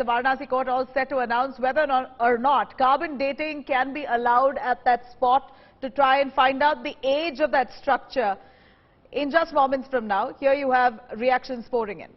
the Varanasi court all set to announce whether or not carbon dating can be allowed at that spot to try and find out the age of that structure. In just moments from now, here you have reactions pouring in.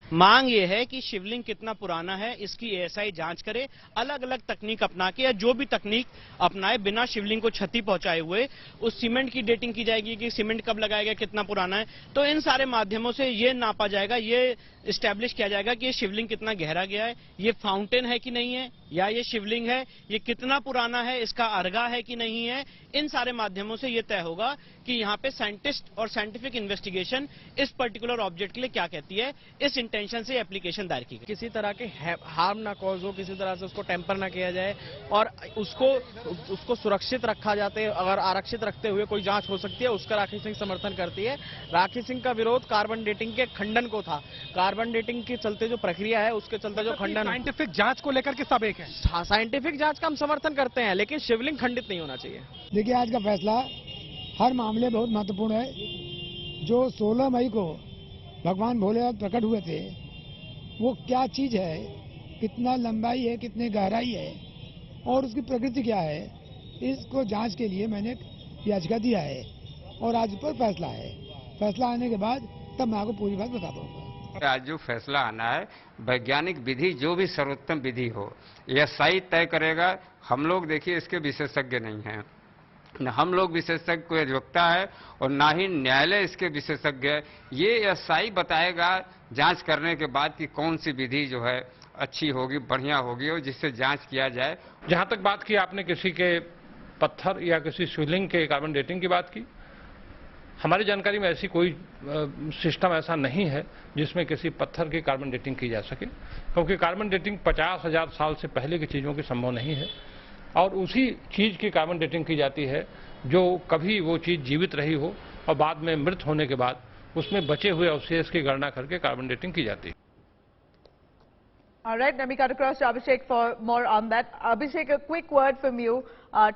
मांग ये है कि शिवलिंग कितना पुराना है इसकी ASI जांच करे, अलग अलग तकनीक अपना के या जो भी तकनीक अपनाए बिना शिवलिंग को क्षति पहुंचाए हुए उस सीमेंट की डेटिंग की जाएगी कि सीमेंट कब लगाया गया, कितना पुराना है। तो इन सारे माध्यमों से ये नापा जाएगा, ये इस्टेब्लिश किया जाएगा कि ये शिवलिंग कितना गहरा गया है, ये फाउंटेन है कि नहीं है, या ये शिवलिंग है, ये कितना पुराना है, इसका अर्घा है कि नहीं है। इन सारे माध्यमों से ये तय होगा कि यहाँ पे साइंटिस्ट और साइंटिफिक इन्वेस्टिगेशन इस पर्टिकुलर ऑब्जेक्ट के लिए क्या कहती है। इस इंटेंशन से एप्लीकेशन दायर की गई। किसी तरह के हार्म ना कॉज हो, किसी तरह से उसको टेम्पर ना किया जाए और उसको सुरक्षित रखा जाते, अगर आरक्षित रखते हुए कोई जांच हो सकती है उसका राखी सिंह समर्थन करती है। राखी सिंह का विरोध कार्बन डेटिंग के खंडन को था। कार्बन डेटिंग के चलते जो प्रक्रिया है उसके चलते जो खंडन, साइंटिफिक जांच को लेकर के सब एक है। हाँ, साइंटिफिक जांच का हम समर्थन करते हैं, लेकिन शिवलिंग खंडित नहीं होना चाहिए। देखिए, आज का फैसला हर मामले बहुत महत्वपूर्ण है। जो 16 मई को भगवान भोलेनाथ प्रकट हुए थे, वो क्या चीज है, कितना लंबाई है, कितने गहराई है और उसकी प्रकृति क्या है, इसको जांच के लिए मैंने याचिका दिया है और आज पर फैसला है। फैसला आने के बाद तब मैं आपको पूरी बात बता पाऊंगा। आज जो फैसला आना है, वैज्ञानिक विधि जो भी सर्वोत्तम विधि हो यह सही तय करेगा। हम लोग देखिए इसके विशेषज्ञ नहीं हैं, न हम लोग विशेषज्ञ को अधिवक्ता है और ना ही न्यायालय इसके विशेषज्ञ है। ये एसआई बताएगा जांच करने के बाद कि कौन सी विधि जो है अच्छी होगी, बढ़िया होगी और जिससे जांच किया जाए। जहां तक बात की आपने किसी के पत्थर या किसी शिवलिंग के कार्बन डेटिंग की बात की, हमारी जानकारी में ऐसी कोई सिस्टम ऐसा नहीं है जिसमें किसी पत्थर की कार्बन डेटिंग की जा सके, क्योंकि कार्बन डेटिंग 50,000 साल से पहले की चीज़ों की संभव नहीं है और उसी चीज़ की कार्बन डेटिंग की जाती है जो कभी वो चीज़ जीवित रही हो और बाद में मृत होने के बाद उसमें बचे हुए अवशेष की गणना करके कार्बन डेटिंग की जाती है। All right, let me cut across to Abhishek for more on that. Abhishek, a quick word from you.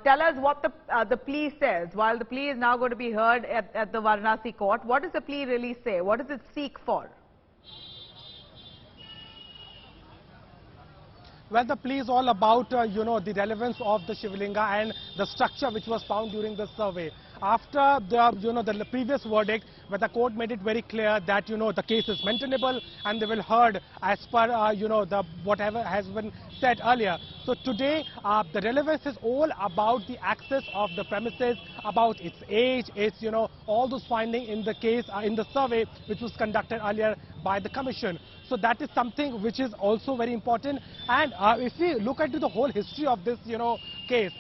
Tell us what the plea says. While the plea is now going to be heard at the Varanasi court, what does the plea really say? What does it seek for? Well, the plea is all about, the relevance of the Shivlinga and the structure which was found during the survey. After the previous verdict, where the court made it very clear that, the case is maintainable and they will heard as per, whatever has been said earlier. So today, the relevance is all about the access of the premises, about its age, its, all those findings in the case, in the survey which was conducted earlier by the commission. So that is something which is also very important. And if we look at the whole history of this, case,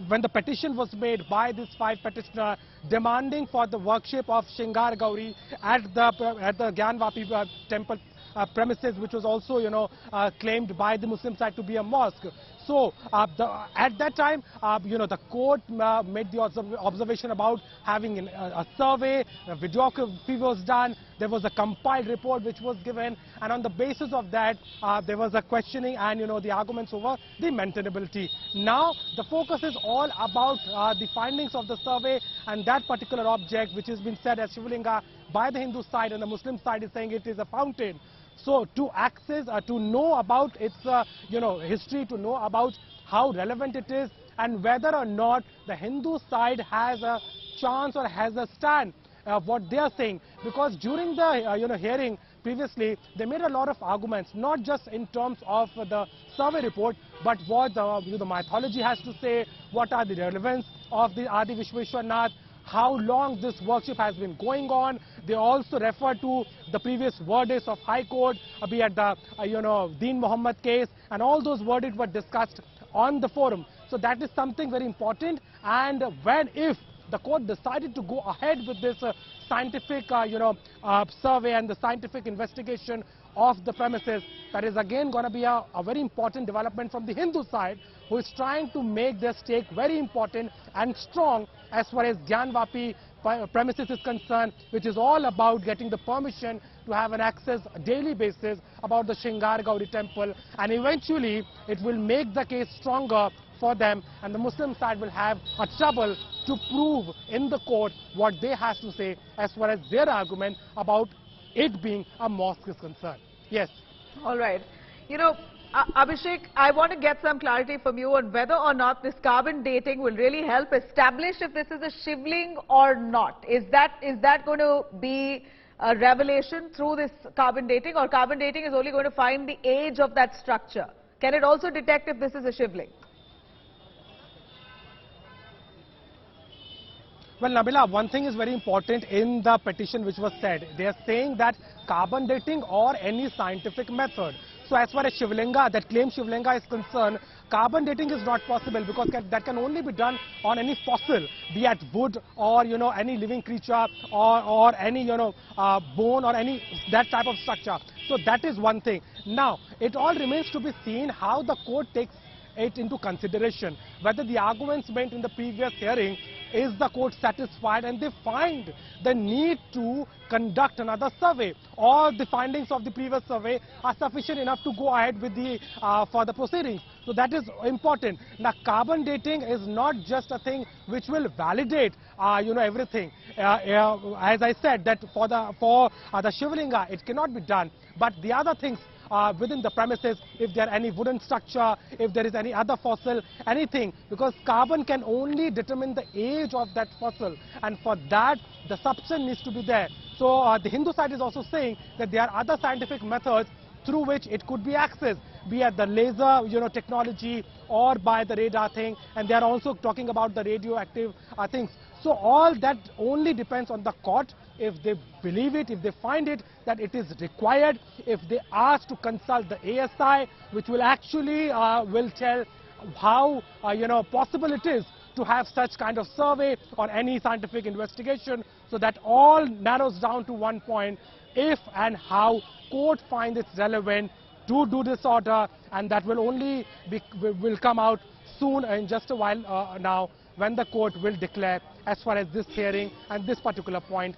when the petition was made by these 5 petitioners demanding for the worship of Shringar Gauri at the Gyanvapi temple premises, which was also, claimed by the Muslim side to be a mosque. So at that time, the court made the observation about having a survey, a videography was done, there was a compiled report which was given, and on the basis of that, there was a questioning and, the arguments over the maintainability. Now, the focus is all about the findings of the survey and that particular object which has been said as Shivlinga by the Hindu side, and the Muslim side is saying it is a fountain. So to access, to know about its, history, to know about how relevant it is and whether or not the Hindu side has a chance or has a stand, what they are saying. Because during the, hearing previously, they made a lot of arguments, not just in terms of the survey report, but what the mythology has to say, what are the relevance of the Adi Vishwesh, how long this worship has been going on. They also refer to the previous verdicts of High Court, be it the, Deen Muhammad case, and all those verdicts were discussed on the forum. So that is something very important. And if the court decided to go ahead with this scientific, survey and the scientific investigation of the premises, that is again going to be a very important development from the Hindu side, who is trying to make their stake very important and strong as far as Gyanvapi premises is concerned, which is all about getting the permission to have an access daily basis about the Shringar Gauri temple, and eventually it will make the case stronger for them, and the Muslim side will have a trouble to prove in the court what they have to say as far as their argument about it being a mosque is concerned. Yes. All right. You know, Abhishek, I want to get some clarity from you on whether or not this carbon dating will really help establish if this is a Shivling or not. Is that going to be a revelation through this carbon dating, or carbon dating is only going to find the age of that structure? Can it also detect if this is a Shivling? Well, Nabila, one thing is very important in the petition which was said. They are saying that carbon dating or any scientific method. So as far as Shivlinga, that claim Shivlinga is concerned, carbon dating is not possible because that can only be done on any fossil, be it wood or, you know, any living creature or any, you know, bone or any that type of structure. So that is one thing. Now, it all remains to be seen how the court takes it into consideration, whether the arguments made in the previous hearing, is the court satisfied and they find the need to conduct another survey, or the findings of the previous survey are sufficient enough to go ahead with the further proceedings. So that is important. Now, carbon dating is not just a thing which will validate you know, everything. As I said, that for the Shivlinga it cannot be done, but the other things within the premises, if there are any wooden structure, if there is any other fossil, anything, because carbon can only determine the age of that fossil, and for that the substance needs to be there. So the Hindu side is also saying that there are other scientific methods through which it could be accessed, be it the laser, you know, technology, or by the radar thing, and they are also talking about the radioactive things. So all that only depends on the court, if they believe it, if they find it that it is required, if they ask to consult the ASI, which will actually will tell how you know, possible it is to have such kind of survey or any scientific investigation, so that all narrows down to one point: if and how court finds it relevant to do this order, and that will only will come out soon, in just a while now, when the court will declare as far as this hearing and this particular point